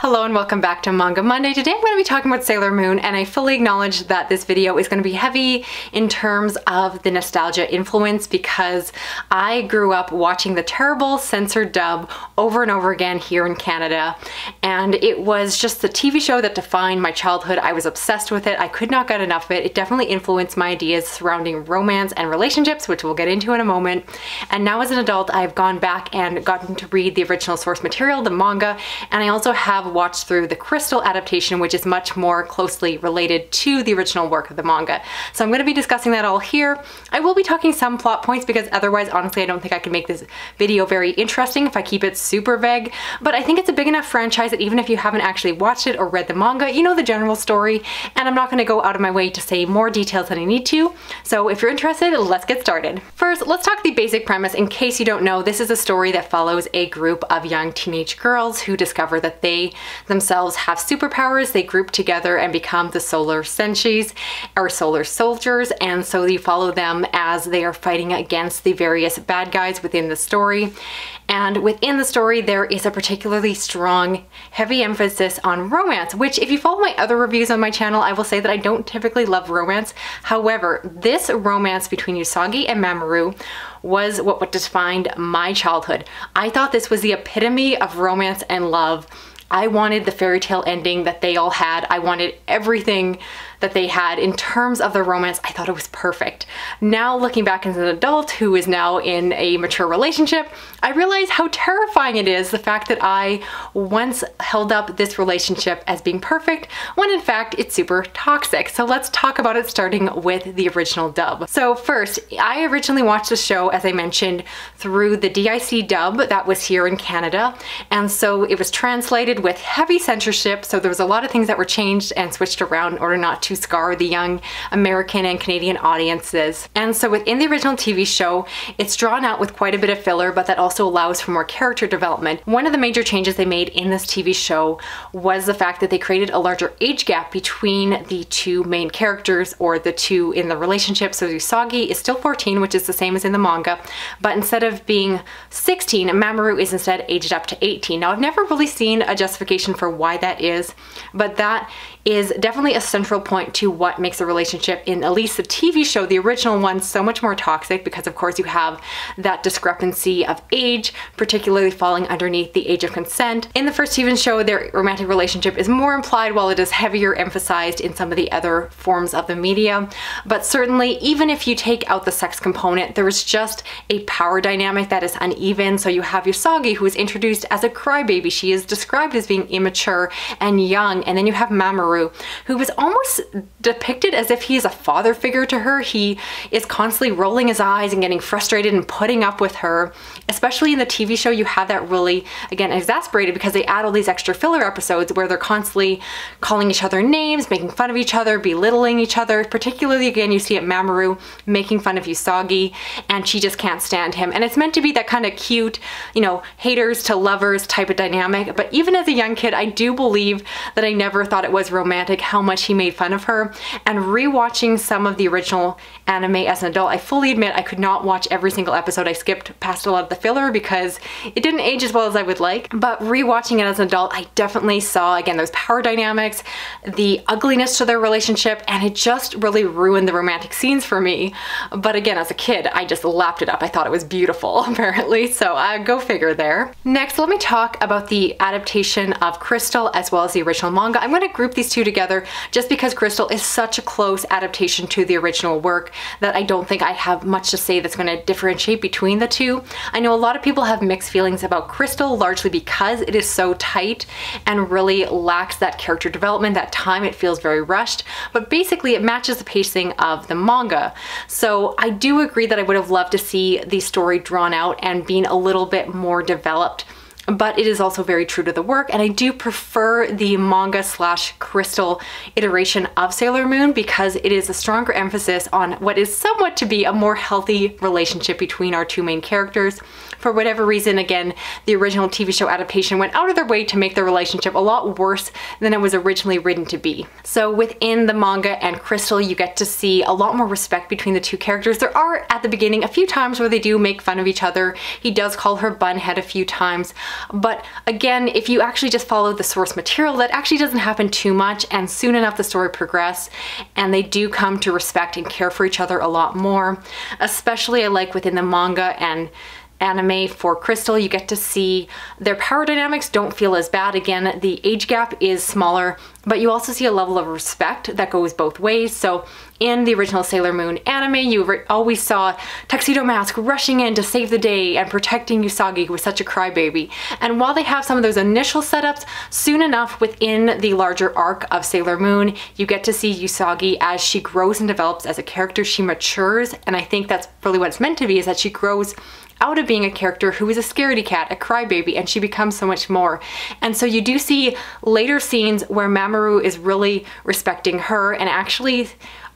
Hello and welcome back to Manga Monday. Today I'm going to be talking about Sailor Moon, and I fully acknowledge that this video is going to be heavy in terms of the nostalgia influence because I grew up watching the terrible censored dub over and over again here in Canada, and it was just the TV show that defined my childhood. I was obsessed with it. I could not get enough of it. It definitely influenced my ideas surrounding romance and relationships, which we'll get into in a moment. And now as an adult, I've gone back and gotten to read the original source material, the manga, and I also have watched through the Crystal adaptation, which is much more closely related to the original work of the manga. So I'm going to be discussing that all here. I will be talking some plot points because otherwise, honestly, I don't think I can make this video very interesting if I keep it super vague, but I think it's a big enough franchise that even if you haven't actually watched it or read the manga, you know the general story, and I'm not going to go out of my way to say more details than I need to. So if you're interested, let's get started. First, let's talk the basic premise. In case you don't know, this is a story that follows a group of young teenage girls who discover that they themselves have superpowers. They group together and become the Solar Senshis, or Solar Soldiers, and so you follow them as they are fighting against the various bad guys within the story. And within the story, there is a particularly strong, heavy emphasis on romance, which if you follow my other reviews on my channel, I will say that I don't typically love romance. However, this romance between Usagi and Mamoru was what defined my childhood. I thought this was the epitome of romance and love. I wanted the fairy tale ending that they all had. I wanted everything that they had in terms of their romance. I thought it was perfect. Now looking back as an adult who is now in a mature relationship, I realize how terrifying it is, the fact that I once held up this relationship as being perfect when in fact it's super toxic. So let's talk about it starting with the original dub. So first, I originally watched the show, as I mentioned, through the DIC dub that was here in Canada, and so it was translated with heavy censorship, so there was a lot of things that were changed and switched around in order not to scar the young American and Canadian audiences. And so within the original TV show, it's drawn out with quite a bit of filler, but that also allows for more character development. One of the major changes they made in this TV show was the fact that they created a larger age gap between the two main characters, or the two in the relationship. So Usagi is still 14, which is the same as in the manga, but instead of being 16, Mamoru is instead aged up to 18. Now I've never really seen a justification for why that is, but that is definitely a central point to what makes a relationship in at least the TV show, the original one, so much more toxic, because of course you have that discrepancy of age, particularly falling underneath the age of consent. In the first TV show, their romantic relationship is more implied, while it is heavier emphasized in some of the other forms of the media. But certainly, even if you take out the sex component, there is just a power dynamic that is uneven. So you have Usagi, who is introduced as a crybaby. She is described as being immature and young, and then you have Mamoru, who was almost depicted as if he is a father figure to her. He is constantly rolling his eyes and getting frustrated and putting up with her. Especially in the TV show, you have that really, again, exasperated because they add all these extra filler episodes where they're constantly calling each other names, making fun of each other, belittling each other. Particularly, again, you see it Mamoru making fun of Usagi, and she just can't stand him. And it's meant to be that kind of cute, you know, haters to lovers type of dynamic. But even as a young kid, I do believe that I never thought it was romantic how much he made fun of her. And rewatching some of the original anime as an adult, I fully admit I could not watch every single episode. I skipped past a lot of the filler because it didn't age as well as I would like. But rewatching it as an adult, I definitely saw, again, those power dynamics, the ugliness to their relationship, and it just really ruined the romantic scenes for me. But again, as a kid, I just lapped it up. I thought it was beautiful, apparently, so go figure there. Next, let me talk about the adaptation of Crystal as well as the original manga. I'm going to group these two together just because Crystal is such a close adaptation to the original work that I don't think I have much to say that's going to differentiate between the two. I know a lot of people have mixed feelings about Crystal, largely because it is so tight and really lacks that character development, that time. It feels very rushed, but basically it matches the pacing of the manga. So I do agree that I would have loved to see the story drawn out and being a little bit more developed, but it is also very true to the work, and I do prefer the manga slash Crystal iteration of Sailor Moon because it is a stronger emphasis on what is somewhat to be a more healthy relationship between our two main characters. for whatever reason, again, the original TV show adaptation went out of their way to make their relationship a lot worse than it was originally written to be. So within the manga and Crystal, you get to see a lot more respect between the two characters. There are, at the beginning, a few times where they do make fun of each other. He does call her bunhead a few times, but again, if you actually just follow the source material, that actually doesn't happen too much, and soon enough the story progresses and they do come to respect and care for each other a lot more. Especially I like within the manga and anime for Crystal, you get to see their power dynamics don't feel as bad. Again, the age gap is smaller, but you also see a level of respect that goes both ways. So in the original Sailor Moon anime, you always saw Tuxedo Mask rushing in to save the day and protecting Usagi, who was such a crybaby. And while they have some of those initial setups, soon enough within the larger arc of Sailor Moon, you get to see Usagi as she grows and develops as a character. She matures, and I think that's really what it's meant to be, is that she grows out of being a character who is a scaredy cat, a crybaby, and she becomes so much more. And so you do see later scenes where Mamoru is really respecting her and actually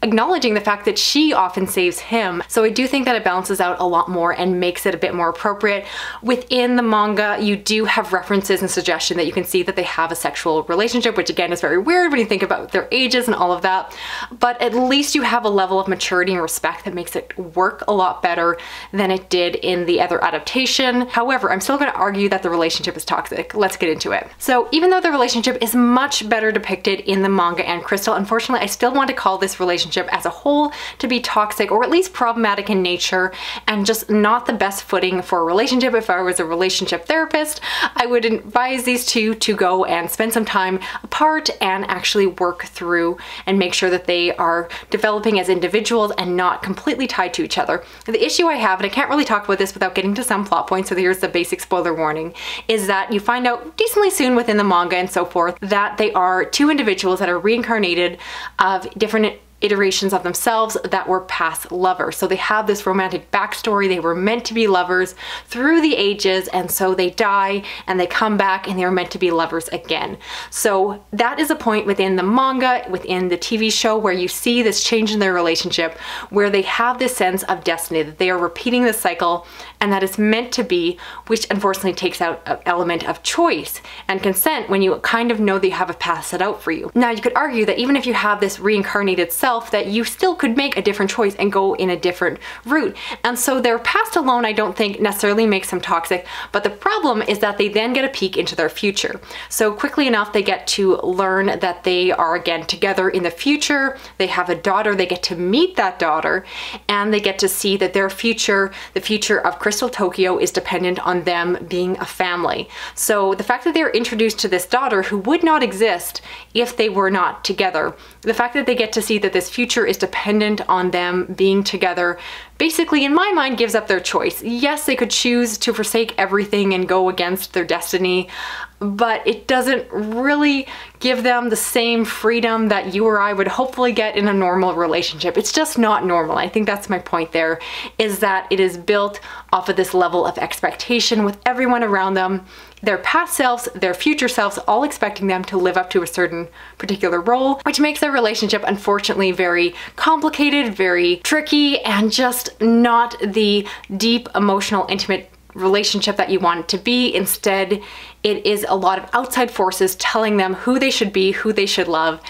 acknowledging the fact that she often saves him. So I do think that it balances out a lot more and makes it a bit more appropriate. Within the manga, you do have references and suggestion that you can see that they have a sexual relationship, which again is very weird when you think about their ages and all of that. But at least you have a level of maturity and respect that makes it work a lot better than it did in the other adaptation. However, I'm still going to argue that the relationship is toxic. Let's get into it. So even though the relationship is much better depicted in the manga and Crystal, unfortunately, I still want to call this relationship as a whole to be toxic, or at least problematic in nature, and just not the best footing for a relationship. If I was a relationship therapist, I would advise these two to go and spend some time apart and actually work through and make sure that they are developing as individuals and not completely tied to each other. The issue I have, and I can't really talk about this without getting to some plot points, so here's the basic spoiler warning, is that you find out decently soon within the manga and so forth that they are two individuals that are reincarnated of different iterations of themselves that were past lovers. So they have this romantic backstory. They were meant to be lovers through the ages, and so they die and they come back and they're meant to be lovers again. So that is a point within the manga, within the TV show, where you see this change in their relationship, where they have this sense of destiny, that they are repeating the cycle and that it's meant to be, which unfortunately takes out an element of choice and consent when you kind of know that you have a path set out for you. Now, you could argue that even if you have this reincarnated self, that you still could make a different choice and go in a different route. And so their past alone, I don't think necessarily makes them toxic, but the problem is that they then get a peek into their future. So quickly enough, they get to learn that they are again together in the future. They have a daughter, they get to meet that daughter, and they get to see that their future, the future of Crystal Tokyo, is dependent on them being a family. So the fact that they're introduced to this daughter who would not exist if they were not together, the fact that they get to see that this future is dependent on them being together, basically, in my mind, gives up their choice. Yes, they could choose to forsake everything and go against their destiny, but it doesn't really give them the same freedom that you or I would hopefully get in a normal relationship. It's just not normal. I think that's my point there, is that it is built off of this level of expectation with everyone around them, their past selves, their future selves, all expecting them to live up to a certain particular role, which makes their relationship unfortunately very complicated, very tricky, and just not the deep, emotional, intimate relationship that you want it to be. Instead, it is a lot of outside forces telling them who they should be, who they should love,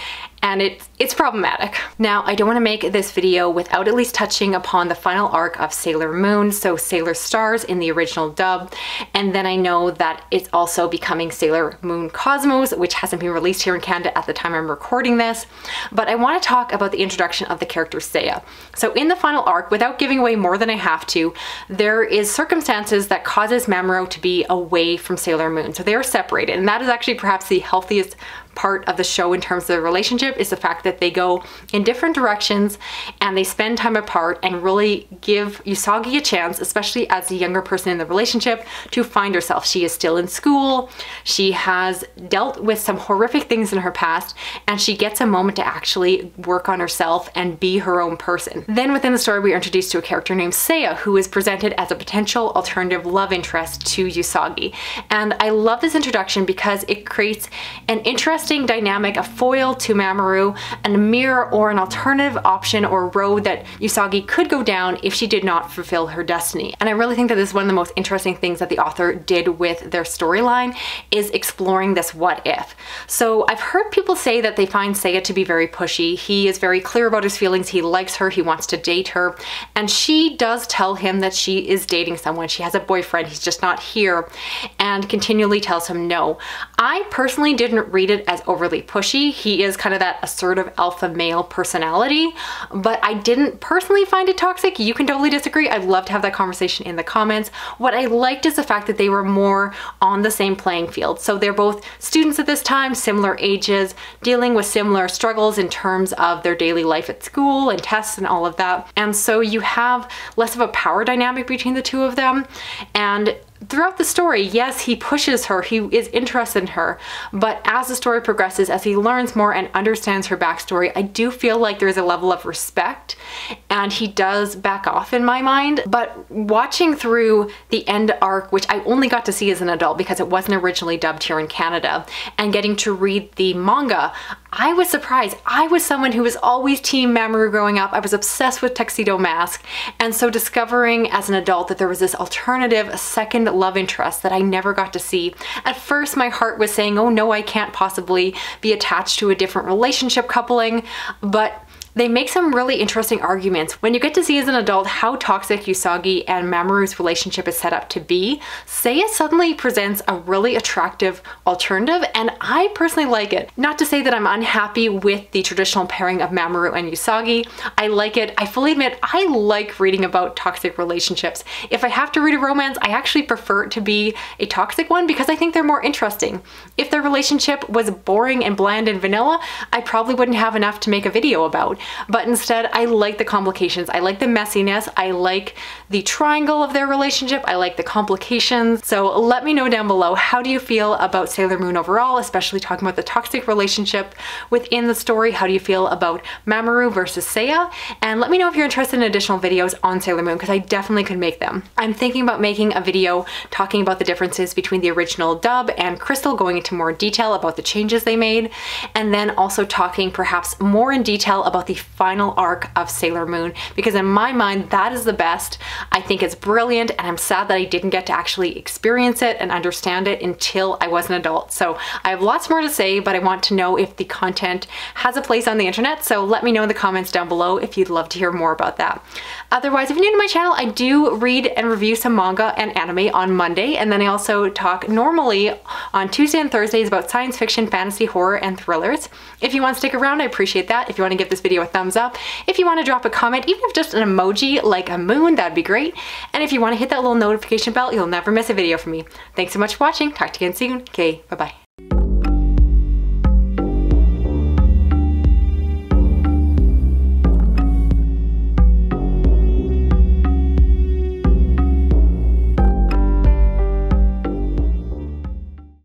and it's problematic. Now, I don't want to make this video without at least touching upon the final arc of Sailor Moon, so Sailor Stars in the original dub, and then I know that it's also becoming Sailor Moon Cosmos, which hasn't been released here in Canada at the time I'm recording this, but I want to talk about the introduction of the character Seiya. So in the final arc, without giving away more than I have to, there is circumstances that causes Mamoru to be away from Sailor Moon, so they are separated, and that is actually perhaps the healthiest part of the show in terms of the relationship, is the fact that they go in different directions and they spend time apart and really give Usagi a chance, especially as the younger person in the relationship, to find herself. She is still in school, she has dealt with some horrific things in her past, and she gets a moment to actually work on herself and be her own person. Then within the story, we are introduced to a character named Seiya, who is presented as a potential alternative love interest to Usagi. And I love this introduction because it creates an interesting interesting dynamic, a foil to Mamoru, and a mirror or an alternative option or road that Usagi could go down if she did not fulfill her destiny. And I really think that this is one of the most interesting things that the author did with their storyline, is exploring this what if. So I've heard people say that they find Seiya to be very pushy. He is very clear about his feelings. He likes her. He wants to date her. And she does tell him that she is dating someone. She has a boyfriend. He's just not here, and continually tells him no. I personally didn't read it as overly pushy. He is kind of that assertive alpha male personality, but I didn't personally find it toxic. You can totally disagree. I'd love to have that conversation in the comments. What I liked is the fact that they were more on the same playing field. So they're both students at this time, similar ages, dealing with similar struggles in terms of their daily life at school and tests and all of that. And so you have less of a power dynamic between the two of them. And throughout the story, yes, he pushes her, he is interested in her, but as the story progresses, as he learns more and understands her backstory, I do feel like there's a level of respect, and he does back off in my mind. But watching through the end arc, which I only got to see as an adult because it wasn't originally dubbed here in Canada, and getting to read the manga, I was surprised. I was someone who was always Team Mamoru growing up. I was obsessed with Tuxedo Mask, and so discovering as an adult that there was this alternative second love interest that I never got to see. At first my heart was saying, oh no, I can't possibly be attached to a different relationship coupling, but they make some really interesting arguments. When you get to see as an adult how toxic Usagi and Mamoru's relationship is set up to be, Seiya suddenly presents a really attractive alternative, and I personally like it. Not to say that I'm unhappy with the traditional pairing of Mamoru and Usagi. I like it. I fully admit I like reading about toxic relationships. If I have to read a romance, I actually prefer it to be a toxic one because I think they're more interesting. If their relationship was boring and bland and vanilla, I probably wouldn't have enough to make a video about. But instead, I like the complications. I like the messiness. I like the triangle of their relationship. I like the complications. So let me know down below, how do you feel about Sailor Moon overall, especially talking about the toxic relationship within the story? How do you feel about Mamoru versus Seiya? And let me know if you're interested in additional videos on Sailor Moon, because I definitely could make them. I'm thinking about making a video talking about the differences between the original dub and Crystal, going into more detail about the changes they made, and then also talking perhaps more in detail about the final arc of Sailor Moon, because in my mind that is the best. I think it's brilliant, and I'm sad that I didn't get to actually experience it and understand it until I was an adult. So I have lots more to say, but I want to know if the content has a place on the internet, so let me know in the comments down below if you'd love to hear more about that. Otherwise, if you're new to my channel, I do read and review some manga and anime on Monday, and then I also talk normally on Tuesday and Thursdays about science fiction, fantasy, horror, and thrillers. If you want to stick around, I appreciate that. If you want to give this video a thumbs up, if you want to drop a comment, even if just an emoji like a moon, that'd be great. And if you want to hit that little notification bell, you'll never miss a video from me. Thanks so much for watching. Talk to you again soon. Okay, bye-bye.